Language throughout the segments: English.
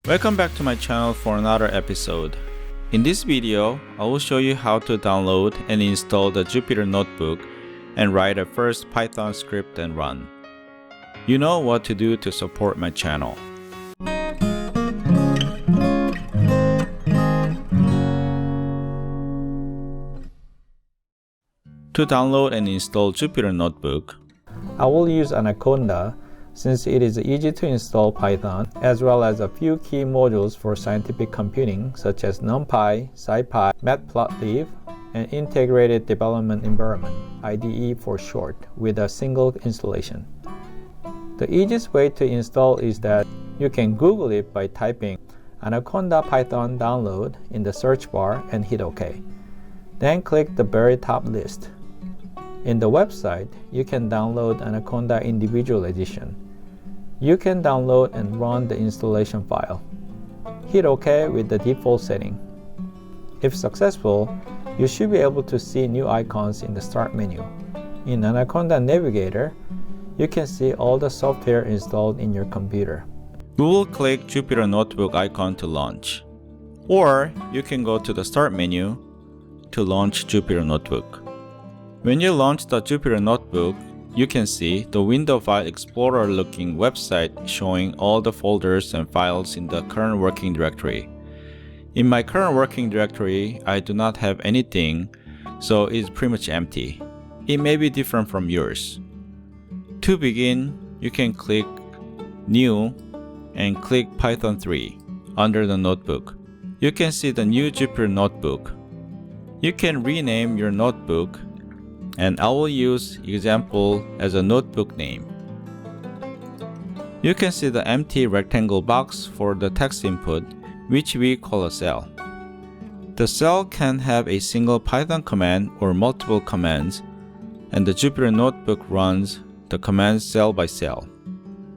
Welcome back to my channel for another episode. In this video, I will show you how to download and install the Jupyter Notebook and write a first Python script and run. You know what to do to support my channel. To download and install Jupyter Notebook, I will use Anaconda since it is easy to install Python, as well as a few key modules for scientific computing such as NumPy, SciPy, Matplotlib, and Integrated Development Environment, IDE for short, with a single installation. The easiest way to install is that you can Google it by typing Anaconda Python download in the search bar and hit OK. Then click the very top list. In the website, you can download Anaconda Individual Edition. You can download and run the installation file. Hit OK with the default setting. If successful, you should be able to see new icons in the Start menu. In Anaconda Navigator, you can see all the software installed in your computer. we will click Jupyter Notebook icon to launch. Or you can go to the Start menu to launch Jupyter Notebook. When you launch the Jupyter Notebook, you can see the window file explorer looking website showing all the folders and files in the current working directory. In my current working directory, I do not have anything, so it's pretty much empty. It may be different from yours. To begin, you can click New and click Python 3 under the notebook. You can see the new Jupyter Notebook. You can rename your notebook, and I will use example as a notebook name. You can see the empty rectangle box for the text input, which we call a cell. The cell can have a single Python command or multiple commands, and the Jupyter Notebook runs the commands cell by cell.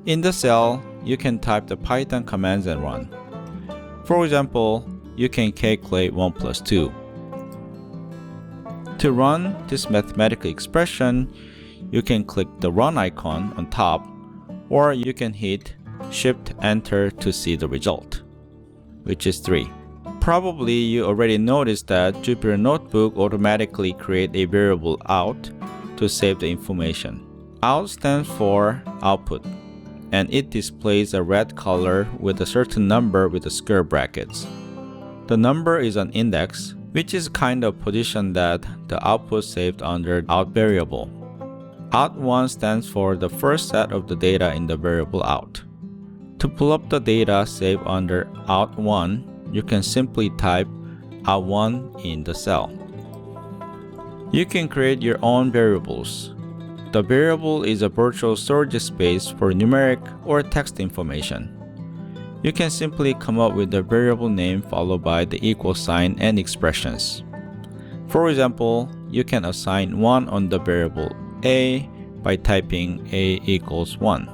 In the cell, you can type the Python commands and run. For example, you can calculate 1 plus 2. To run this mathematical expression, you can click the Run icon on top, or you can hit Shift-Enter to see the result, which is 3. Probably you already noticed that Jupyter Notebook automatically creates a variable out to save the information. Out stands for output, and it displays a red color with a certain number with the square brackets. The number is an index, which is kind of position that the output saved under out variable. Out1 stands for the first set of the data in the variable out. To pull up the data saved under out1, you can simply type out1 in the cell. You can create your own variables. The variable is a virtual storage space for numeric or text information. You can simply come up with the variable name followed by the equal sign and expressions. For example, you can assign 1 on the variable a by typing a equals 1.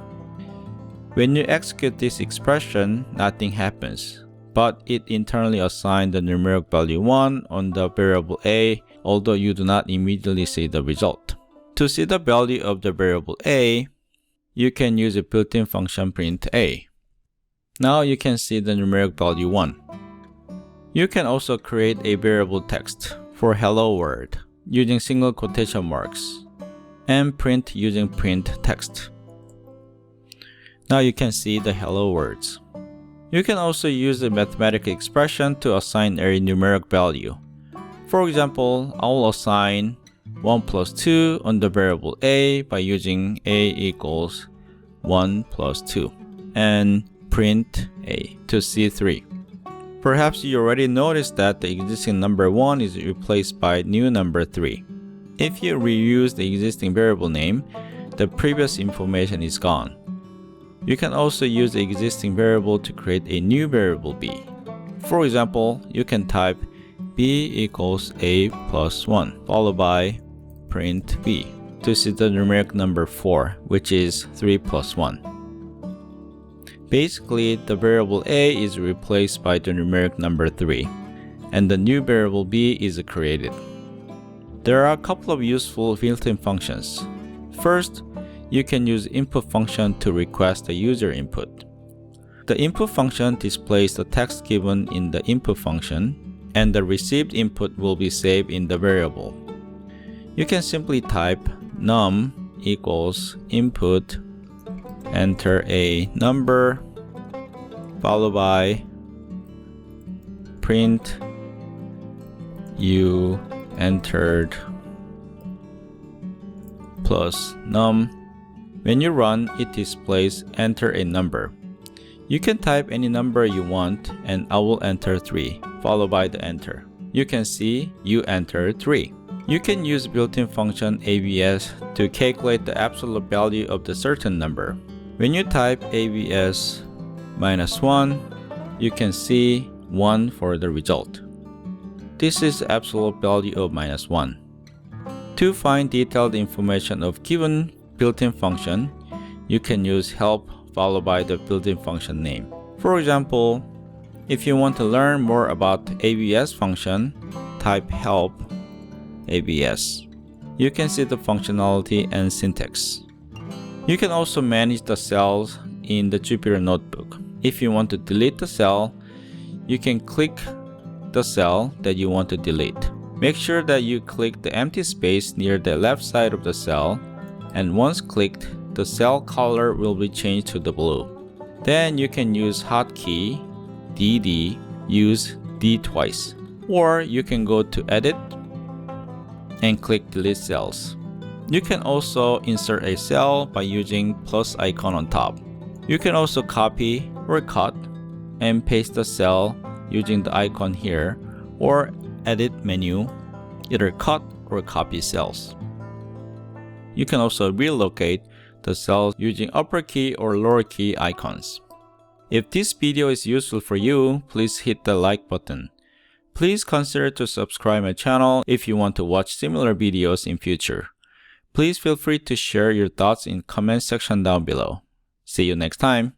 When you execute this expression, nothing happens, but it internally assigns the numeric value 1 on the variable a, although you do not immediately see the result. To see the value of the variable a, you can use a built-in function print a. Now you can see the numeric value 1. You can also create a variable text for hello world using single quotation marks and print using print text. Now you can see the hello words. You can also use a mathematical expression to assign a numeric value. For example, I will assign 1 plus 2 on the variable a by using a equals 1 plus 2 and print a to see 3. Perhaps you already noticed that the existing number 1 is replaced by new number 3. If you reuse the existing variable name, the previous information is gone. You can also use the existing variable to create a new variable b. For example, you can type b equals a plus 1 followed by print b to see the numeric number 4, which is 3 plus 1. Basically, the variable a is replaced by the numeric number 3, and the new variable b is created. There are a couple of useful built-in functions. First, you can use input function to request a user input. The input function displays the text given in the input function, and the received input will be saved in the variable. You can simply type num equals input, enter a number, followed by print you entered plus num. When you run, it displays enter a number. You can type any number you want, and I will enter 3, followed by the enter. You can see you entered 3. You can use built-in function ABS to calculate the absolute value of the certain number. When you type ABS -1, you can see 1 for the result. This is the absolute value of -1. To find detailed information of given built-in function, you can use help followed by the built-in function name. For example, if you want to learn more about the ABS function, type help ABS. You can see the functionality and syntax. You can also manage the cells in the Jupyter Notebook. If you want to delete the cell, you can click the cell that you want to delete. Make sure that you click the empty space near the left side of the cell, and once clicked, the cell color will be changed to the blue. Then you can use hotkey DD, use D twice. Or you can go to edit and click delete cells. You can also insert a cell by using plus icon on top. You can also copy or cut and paste the cell using the icon here, or edit menu, either cut or copy cells. You can also relocate the cells using upper key or lower key icons. If this video is useful for you, please hit the like button. Please consider to subscribe my channel if you want to watch similar videos in future. Please feel free to share your thoughts in comment section down below. See you next time.